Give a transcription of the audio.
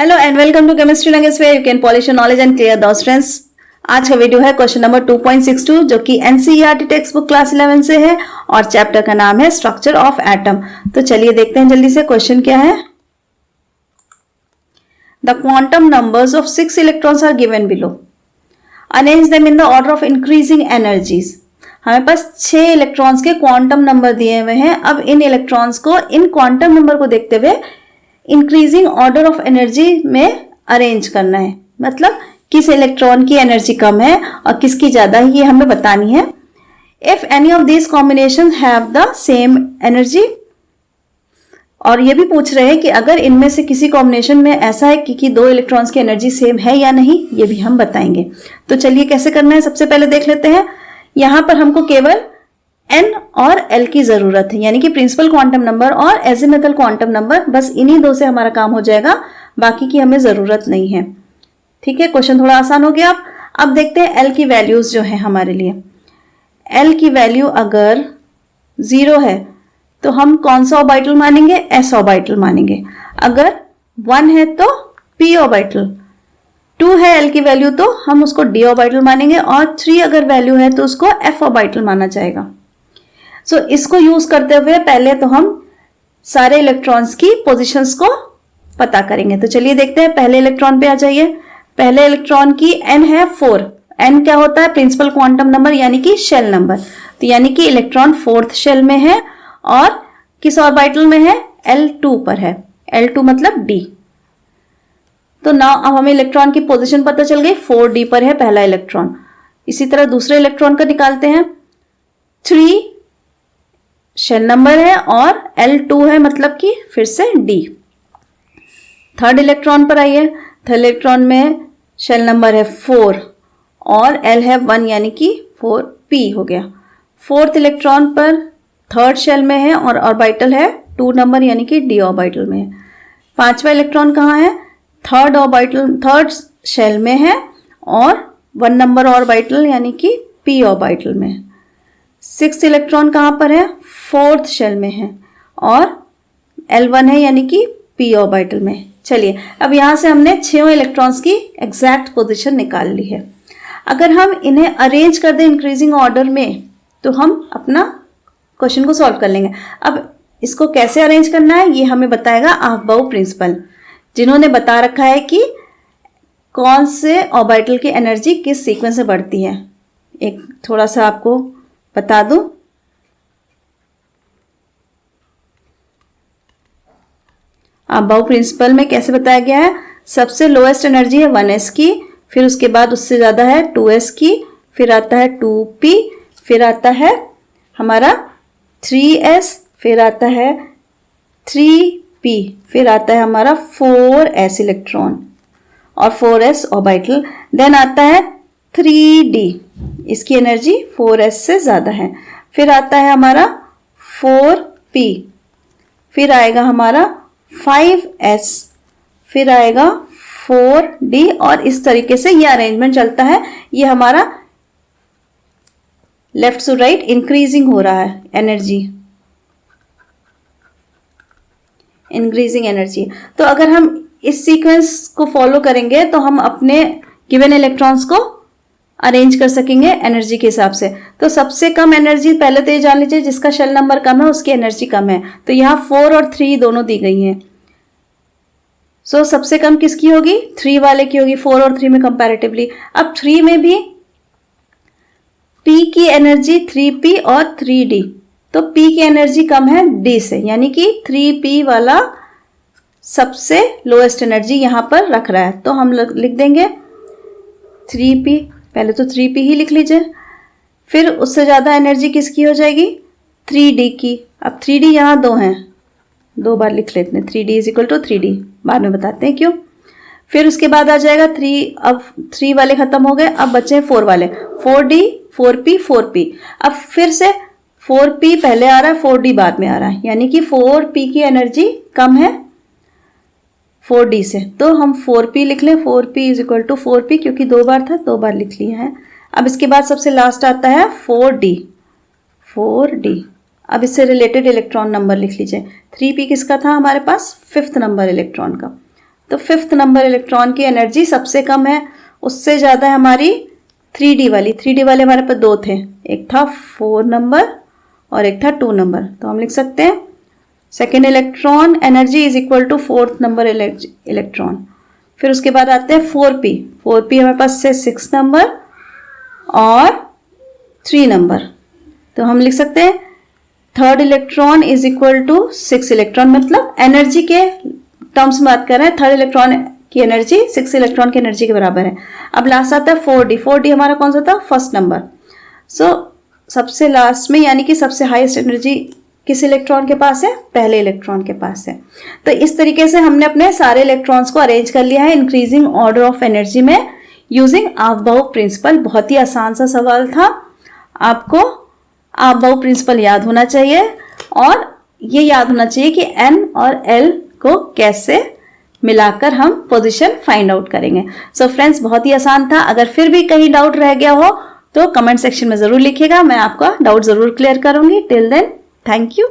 Hello and welcome to chemistry nuggets where you can polish your knowledge and clear दोस्त friends. आज का video है question number 2.62 जो कि एनसीईआरटी टेक्स्ट बुक क्लास 11 से है और चैप्टर का नाम है स्ट्रक्चर ऑफ एटम। तो चलिए देखते हैं जल्दी से क्वेश्चन क्या है। The quantum numbers of 6 electrons are given below, arrange them in the order of increasing energies. हमें पास 6 इलेक्ट्रॉन्स के क्वांटम नंबर दिए हुए हैं। अब इन इलेक्ट्रॉन्स को इन क्वांटम नंबर को देखते हुए इंक्रीजिंग ऑर्डर ऑफ एनर्जी में अरेंज करना है, मतलब किस इलेक्ट्रॉन की एनर्जी कम है और किसकी ज्यादा है ये हमें बतानी है। If any of this combination have the same energy, और ये भी पूछ रहे हैं कि अगर इनमें से किसी कॉम्बिनेशन में ऐसा है कि दो इलेक्ट्रॉन्स की एनर्जी सेम है या नहीं, ये भी हम बताएंगे। तो चलिए कैसे करना है सबसे पहले देख लेते हैं। यहां पर हमको केवल n और l की जरूरत है, यानी कि प्रिंसिपल क्वांटम नंबर और एजिमुथल क्वांटम नंबर, बस इन्हीं दो से हमारा काम हो जाएगा, बाकी की हमें जरूरत नहीं है। ठीक है, क्वेश्चन थोड़ा आसान हो गया। अब देखते हैं l की वैल्यूज जो है हमारे लिए। l की वैल्यू अगर 0 है तो हम कौन सा ऑर्बिटल मानेंगे? s ऑर्बिटल मानेंगे। अगर 1 है तो p ऑर्बिटल, 2 है l की वैल्यू तो हम उसको d ऑर्बिटल मानेंगे, और 3 अगर वैल्यू है तो उसको f ऑर्बिटल माना जाएगा। सो इसको यूज करते हुए पहले तो हम सारे इलेक्ट्रॉन्स की पोजीशंस को पता करेंगे। तो चलिए देखते हैं, पहले इलेक्ट्रॉन पे आ जाइए। पहले इलेक्ट्रॉन की n है 4। n क्या होता है? प्रिंसिपल क्वांटम नंबर यानी कि शेल नंबर। तो यानी कि इलेक्ट्रॉन 4th शेल में है और किस ऑर्बिटल में है? L2 पर है। L2 मतलब D। तो नाउ अब हमें इलेक्ट्रॉन की पोजीशन पता चल गई, 4D पर है पहला इलेक्ट्रॉन। इसी तरह दूसरे इलेक्ट्रॉन का निकालते हैं। 3 शेल नंबर है और L2 है, मतलब कि फिर से D। थर्ड इलेक्ट्रॉन पर आइए। थर्ड इलेक्ट्रॉन में शेल नंबर है 4 और L है 1, यानी कि 4p हो गया। फोर्थ इलेक्ट्रॉन पर थर्ड शेल में है और ऑर्बिटल है 2 नंबर, यानी कि D ऑर्बिटल में है। पांचवा इलेक्ट्रॉन कहाँ है? थर्ड ऑर्बिटल, थर्ड शेल में है और 1 नंबर ऑर्बिटल, यानी कि p ऑर्बिटल में है। 6th इलेक्ट्रॉन कहाँ पर है? 4th शेल में है और L1 है, यानी कि p ऑर्बिटल में। चलिए अब यहां से हमने 6 इलेक्ट्रॉन्स की एग्जैक्ट पोजीशन निकाल ली है। अगर हम इन्हें अरेंज कर दें इंक्रीजिंग ऑर्डर में तो हम अपना क्वेश्चन को सॉल्व कर लेंगे। अब इसको कैसे अरेंज करना है ये हमें बताएगा अफबाउ प्रिंसिपल, जिन्होंने बता रखा है कि कौन से ऑर्बिटल की एनर्जी किस सीक्वेंस से बढ़ती है। एक थोड़ा सा आपको बता दूं, अबाउ प्रिंसिपल में कैसे बताया गया है। सबसे लोएस्ट एनर्जी है 1s की, फिर उसके बाद उससे ज्यादा है 2s की, फिर आता है 2p, फिर आता है हमारा 3s, फिर आता है 3p, फिर आता है हमारा 4s इलेक्ट्रॉन और 4s ऑर्बिटल। देन आता है 3d, इसकी एनर्जी 4s से ज्यादा है। फिर आता है हमारा 4p, फिर आएगा हमारा 5s, फिर आएगा 4d, और इस तरीके से ये अरेंजमेंट चलता है। ये हमारा लेफ्ट टू राइट इंक्रीजिंग हो रहा है एनर्जी, इंक्रीजिंग एनर्जी। तो अगर हम इस सीक्वेंस को फॉलो करेंगे तो हम अपने गिवन इलेक्ट्रॉन्स को अरेंज कर सकेंगे एनर्जी के हिसाब से। तो सबसे कम एनर्जी पहले तो ये जान लीजिए, जिसका शेल नंबर कम है उसकी एनर्जी कम है। तो यहाँ 4 और 3 दोनों दी गई हैं। सो सबसे कम किसकी होगी? 3 वाले की होगी, 4 और 3 में कंपैरेटिवली। अब 3 में भी p की एनर्जी 3p और 3d, तो p की एनर्जी कम है d से, यानी कि 3p वाला सबसे लोएस्ट एनर्जी यहां पर रख रहा है। तो हम लिख देंगे 3p, पहले तो 3p ही लिख लीजिए। फिर उससे ज्यादा एनर्जी किसकी हो जाएगी? 3d की। अब 3d यहाँ 2 हैं, 2 बार लिख लेते हैं। 3d is equal to 3d, बाद में बताते हैं क्यों। फिर उसके बाद आ जाएगा 3, अब 3 वाले खत्म हो गए, अब बचे 4 वाले, 4d, 4p, 4p। अब फिर से 4p पहले आ रहा है, 4d बाद में आ रहा है, यानी कि 4p की एनर्जी कम है 4d से। तो हम 4p लिख लें, 4p is equal to 4p, क्योंकि 2 बार था 2 बार लिख लिया है। अब इसके बाद सबसे लास्ट आता है 4d, 4d। अब इससे रिलेटेड इलेक्ट्रॉन नंबर लिख लीजिए। 3p किसका था हमारे पास? 5th नंबर इलेक्ट्रॉन का। तो 5th नंबर इलेक्ट्रॉन की एनर्जी सबसे कम है, उससे ज़्यादा है हमारी 3D वाली। 3D वाले हमारे पास 2 थे, एक था 4 नंबर और एक था 2 नंबर। तो हम लिख सकते हैं second electron energy is equal to 4th number electron. फिर उसके बाद आते हैं 4p। 4p हमारे पास से 6 नंबर और 3 नंबर। तो हम लिख सकते हैं third electron is equal to 6 electron, मतलब एनर्जी के टर्म्स में बात कर रहे हैं। थर्ड इलेक्ट्रॉन की एनर्जी 6 इलेक्ट्रॉन की एनर्जी के बराबर है। अब लास्ट आता है 4d। 4d हमारा कौन सा था? First number. सो सबसे लास्ट में यानी कि सबसे हाईएस्ट एनर्जी किस इलेक्ट्रॉन के पास है? पहले इलेक्ट्रॉन के पास है। तो इस तरीके से हमने अपने सारे इलेक्ट्रॉन्स को अरेंज कर लिया है इंक्रीजिंग ऑर्डर ऑफ एनर्जी में यूजिंग अबाव प्रिंसिपल। बहुत ही आसान सा सवाल था, आपको अबाव प्रिंसिपल याद होना चाहिए और ये याद होना चाहिए कि n और l को कैसे मिलाकर हम पोजीशन फाइंड आउट करेंगे। सो फ्रेंड्स, बहुत ही आसान था। अगर फिर भी कहीं डाउट रह गया हो तो कमेंट सेक्शन में ज़रूर लिखिएगा, मैं आपका डाउट ज़रूर क्लियर करूँगी। Till then, thank you.